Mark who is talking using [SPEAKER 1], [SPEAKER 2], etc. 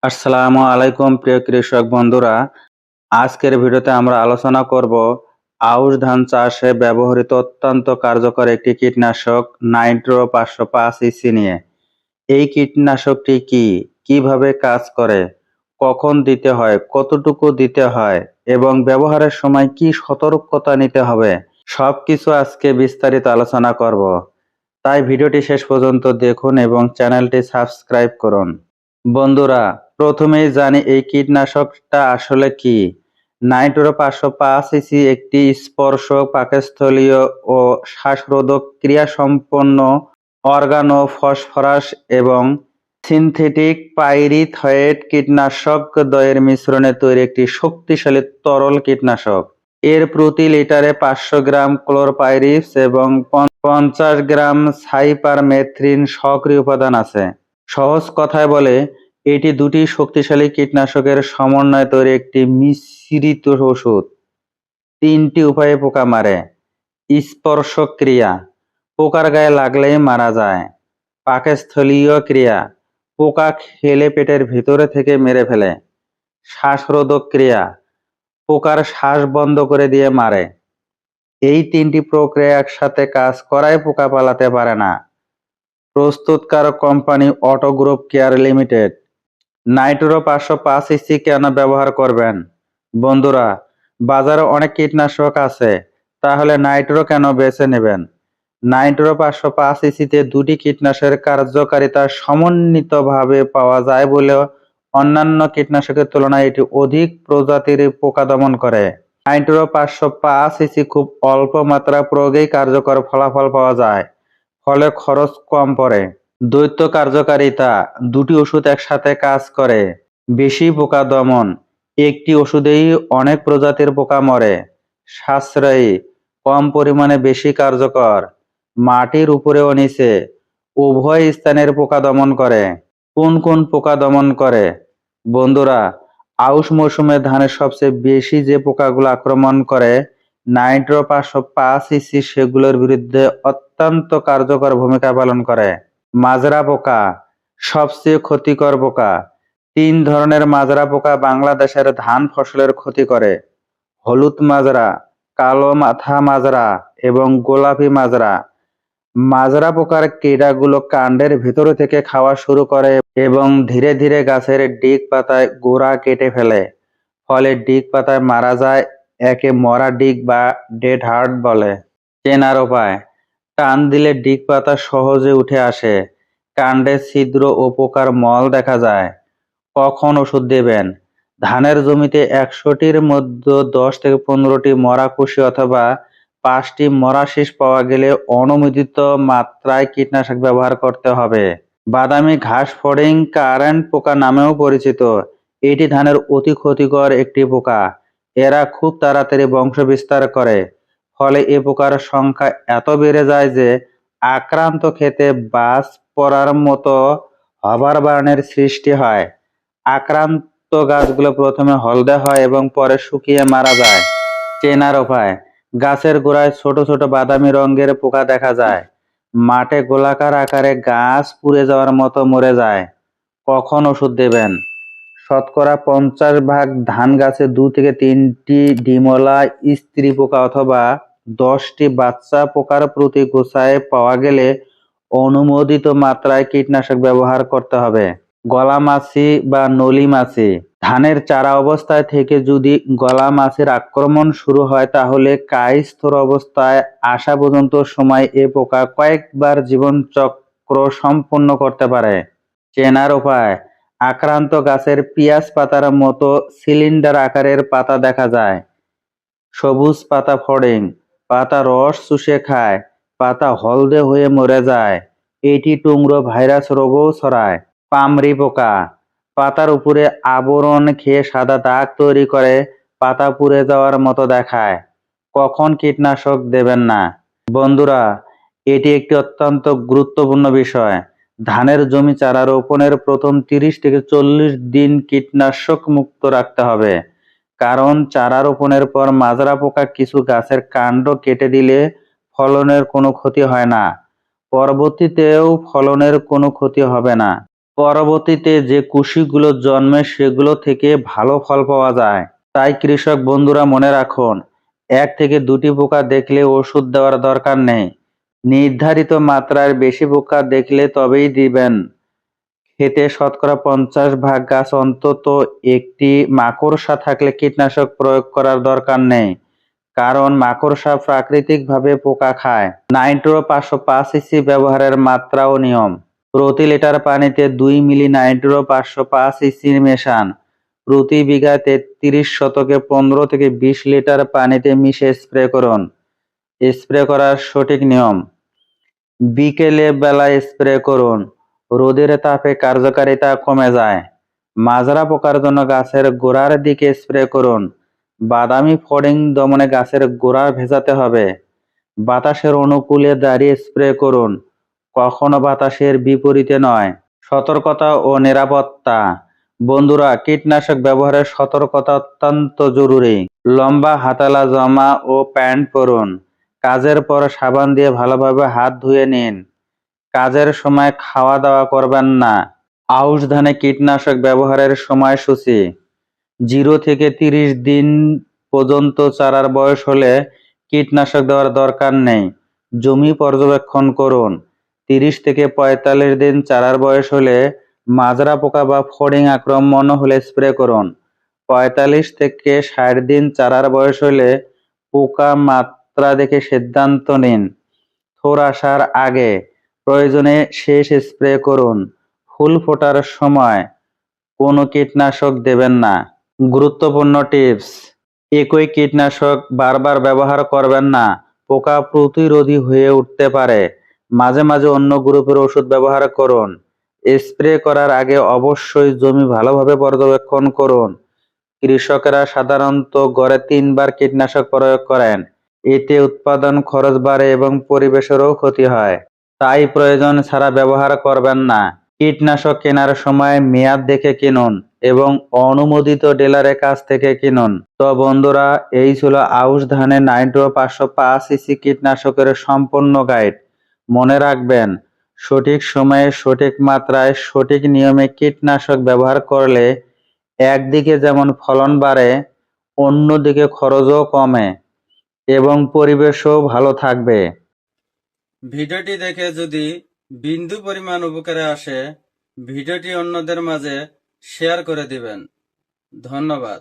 [SPEAKER 1] আসসালামু আলাইকুম প্রিয় কৃষক বন্ধুরা। আজকের ভিডিওতে আমরা আলোচনা করব আউশ ধান চাষে ব্যবহৃত অত্যন্ত কার্যকর একটি কীটনাশক নাইট্রো 505 ইসি নিয়ে। এই কীটনাশকটি কি, কিভাবে কাজ করে, কখন দিতে হয়, কতটুকু দিতে হয় এবং ব্যবহারের সময় কি সতর্কতা নিতে হবে, সবকিছু আজকে বিস্তারিত আলোচনা করব। তাই ভিডিওটি শেষ পর্যন্ত দেখুন এবং চ্যানেলটি সাবস্ক্রাইব করুন। বন্ধুরা, প্রথমেই জানি এই কীটনাশকটা আসলে কি। নাইট্রো 505 ইসি একটি স্পর্শক, পাকস্থলীয় ও শ্বাসরোধক ক্রিয়াসম্পন্ন অর্গানো ফসফরাস এবং সিনথেটিক পাইরিথয়েড কীটনাশক দ্বয়ের মিশ্রণে তৈরি একটি শক্তিশালী তরল কীটনাশক। এর প্রতি লিটারে 500 গ্রাম ক্লোরপাইরিফস এবং 50 গ্রাম সাইপারমেথ্রিন সক্রিয় উপাদান আছে। সহজ কথায় বলে, এটি দুটি শক্তিশালী কীটনাশকের সমন্বয়ে তৈরি একটি মিশ্রিত ওষুধ। 3টি উপায়ে পোকা মারে। স্পর্শক ক্রিয়া, পোকার গায়ে লাগলেই মারা যায়। পাকস্থলীয় ক্রিয়া, পোকা খেলে পেটের ভিতরে থেকে মেরে ফেলে। শ্বাসরোধক ক্রিয়া, পোকার শ্বাস বন্ধ করে দিয়ে মারে। এই 3টি প্রক্রিয়া একসাথে কাজ করায় পোকা পালাতে পারে না। প্রস্তুতকারক company auto group care limited. Nitro 505 EC কেন ব্যবহার করবেন? বন্ধুরা, বাজারে অনেক কীটনাশক আছে, তাহলে নাইট্রো কেন বেছে নেবেন? নাইট্রো 505 ইসিতে দুটি কীটনাশকের কার্যকারিতা সমন্বিতভাবে পাওয়া যায় বলেও অন্যান্য কীটনাশকের তুলনায় এটি অধিক প্রজাতির পোকা দমন করে। নাইট্রো 505 ইসি খুব অল্প মাত্রা প্রয়োগেই কার্যকর ফলাফল পাওয়া যায়, ফলে খরচ কম পড়ে। দ্বৈত কার্যকারিতা, দুটি ওষুধ একসাথে কাজ করে। বেশি পোকা দমন, একটি ওষুধেই অনেক প্রজাতির পোকা মরে। সাশ্রয়ী, কম পরিমাণে বেশি কার্যকর। মাটির উপরে ও নিচে উভয় স্থানের পোকা দমন করে। কোন কোন পোকা দমন করে? বন্ধুরা, আউশ মৌসুমে ধানের সবচেয়ে বেশি যে পোকাগুলো আক্রমণ করে, নাইট্রো 505 ইসি সেগুলোর বিরুদ্ধে অত্যন্ত কার্যকর ভূমিকা পালন করে। মাজরা পোকা সবচেয়ে ক্ষতিকর পোকা। 3 ধরনের মাজরা পোকা বাংলাদেশের ধান ফসলের ক্ষতি করে: হলুদ মাজরা, কালো মাথা মাজরা এবং গোলাপি মাজরা। মাজরা পোকার কীড়াগুলো কাণ্ডের ভেতর থেকে খাওয়া শুরু করে এবং ধীরে ধীরে গাছের ডিগ পাতায় গোড়া কেটে ফেলে, ফলে ডিগ পাতায় মারা যায়। একে মরা ডিগ বা ডেড হার্ট বলে। চেনার উপায়: টান দিলে ডিগ পাতা সহজে উঠে আসে, কাণ্ডে ছিদ্র ও পোকার মল দেখা যায়। কখন ওষুধ দেবেন? ধানের জমিতে 100টির মধ্যে 10 থেকে 15টি মরা কুশি অথবা 5টি মরা শীষ পাওয়া গেলে অনুমোদিত মাত্রায় কীটনাশক ব্যবহার করতে হবে। বাদামি ঘাস ফড়িং কারেন্ট পোকা নামেও পরিচিত। এটি ধানের অতি ক্ষতিকর একটি পোকা। এরা খুব তাড়াতাড়ি বংশ বিস্তার করে, ফলে এ পোকার সংখ্যা এত বেড়ে যায় যে আক্রান্ত ক্ষেতে বাজ পড়ার মতো হবার বার্নের সৃষ্টি হয়। আক্রান্ত গাছগুলো প্রথমে হলদে হয় এবং পরে শুকিয়ে মারা যায়। চেনার উপায়: গাছের গোড়ায় ছোট ছোট বাদামি রঙের পোকা দেখা যায়, মাঠে গোলাকার আকারে গাছ পুড়ে যাওয়ার মতো মরে যায়। কখন ওষুধ দেবেন? শতকরা 50 ভাগ ধান গাছে 2 থেকে 3টি ডিমলা স্ত্রী পোকা অথবা 10টি বাচ্চা পোকার প্রতি গোছায় পাওয়া গেলে অনুমোদিত মাত্রায় কীটনাশক ব্যবহার করতে হবে। গলা মাছি বা নলি মাছি, ধানের চারা অবস্থায় থেকে যদি গলা মাছির আক্রমণ শুরু হয়, তাহলে কায়স্থর অবস্থায় আসা পর্যন্ত সময় এ পোকা কয়েকবার জীবনচক্র সম্পন্ন করতে পারে। চেনার উপায়: আক্রান্ত গাছের পিঁয়াজ পাতার মতো সিলিন্ডার আকারের পাতা দেখা যায়। সবুজ পাতা ফড়িং, পাতা রস চুষে খায়, পাতা হলদে হয়ে মরে যায়। এটি টুংরো ভাইরাস রোগও ছড়ায়। পামরি পোকা, পাতার উপরে আবরণ খেয়ে সাদা দাগ তৈরি করে, পাতা পুড়ে যাওয়ার মতো দেখায়। কখন কীটনাশক দেবেন না? বন্ধুরা, এটি একটি অত্যন্ত গুরুত্বপূর্ণ বিষয়। ধানের জমি চারা রোপণের প্রথম 30 থেকে 40 দিন কীটনাশক মুক্ত রাখতে হবে, কারণ চারা রোপণের পর মাজরা পোকা কিছু গাছের কাণ্ড কেটে দিলে ফলনের কোনো ক্ষতি হয় না, পরবর্তীতেও ফলনের কোনো ক্ষতি হবে না। পরবর্তীতে যে কুশিগুলো জন্মে সেগুলো থেকে ভালো ফল পাওয়া যায়। তাই কৃষক বন্ধুরা মনে রাখুন, 1 থেকে 2টি পোকা দেখলে ওষুধ দেওয়ার দরকার নেই। নির্ধারিত মাত্রার বেশি পোকা দেখলে তবেই দিবেন। ক্ষেতে শতকরা 50 ভাগ গাছ অন্তত একটি মাকড়সা থাকলে কীটনাশক প্রয়োগ করার দরকার নেই, কারণ মাকড়সা প্রাকৃতিকভাবে পোকা খায়। নাইট্রো 505 ইসি ব্যবহারের মাত্রা ও নিয়ম। প্রতি লিটার পানিতে 2 মিলি নাইট্রো 505 ইসি মেশান। প্রতি বিঘা 33 শতকে 15 থেকে 20 লিটার পানিতে মিশে স্প্রে করুন। স্প্রে করার সঠিক নিয়ম: বিকেলে বেলায় স্প্রে করুন, রোদের তাপে কার্যকারিতা কমে যায়। মাজরা পোকার জন্য গাছের গোড়ার দিকে স্প্রে করুন। বাদামি ফড়িং দমনে গাছের গোড়া ভেজাতে হবে। বাতাসের অনুকূলে দাঁড়িয়ে স্প্রে করুন, কখনো বাতাসের বিপরীতে নয়। সতর্কতা ও নিরাপত্তা। বন্ধুরা, কীটনাশক ব্যবহারের সতর্কতা অত্যন্ত জরুরি। লম্বা হাতালা জামা ও প্যান্ট পরুন। কাজের পর সাবান দিয়ে ভালোভাবে হাত ধুয়ে নিন। কাজের সময় খাওয়া দাওয়া করবেন না। আউশ ধানে কীটনাশক ব্যবহারের সময়সূচি: 0 থেকে 30 দিন পর্যন্ত চারার বয়স হলে কীটনাশক দেওয়ার দরকার নেই। জমি পর্যবেক্ষণ করুন। 30 থেকে 45 দিন চারার বয়স হলে মাজরা পোকা বা ফড়িং আক্রমণ হলে স্প্রে করুন। 45 থেকে 60 দিন চারার বয়স হলে পোকা মাত্রা দেখে সিদ্ধান্ত নিন। থোর আসার আগে প্রয়োজনে শেষ স্প্রে করুন। ফুল ফোটার সময় কোনো কীটনাশক দেবেন না। গুরুত্বপূর্ণ টিপস: একই কীটনাশক বারবার ব্যবহার করবেন না, পোকা প্রতিরোধী হয়ে উঠতে পারে। মাঝে মাঝে অন্য গ্রুপের ওষুধ ব্যবহার করুন। স্প্রে করার আগে অবশ্যই জমি ভালোভাবে পর্যবেক্ষণ করুন। কৃষকেরা সাধারণত গড়ে 3 বার কীটনাশক প্রয়োগ করেন। এতে উৎপাদন খরচ বাড়ে এবং পরিবেশেরও ক্ষতি হয়। তাই প্রয়োজন ছাড়া ব্যবহার করবেন না। কীটনাশক কেনার সময় মেয়াদ দেখে কিনুন এবং অনুমোদিত ডিলারের কাছ থেকে কিনুন। তো বন্ধুরা, এই ছিল আউশ ধানে নাইট্রো 505 ইসি কীটনাশকের সম্পূর্ণ গাইড। মনে রাখবেন, সঠিক সময়ে সঠিক মাত্রায় সঠিক নিয়মে কীটনাশক ব্যবহার করলে একদিকে যেমন ফলন বাড়ে, অন্যদিকে খরচও কমে এবং পরিবেশও ভালো থাকবে।
[SPEAKER 2] ভিডিওটি দেখে যদি বিন্দু পরিমাণ উপকারে আসে, ভিডিওটি অন্যদের মাঝে শেয়ার করে দিবেন। ধন্যবাদ।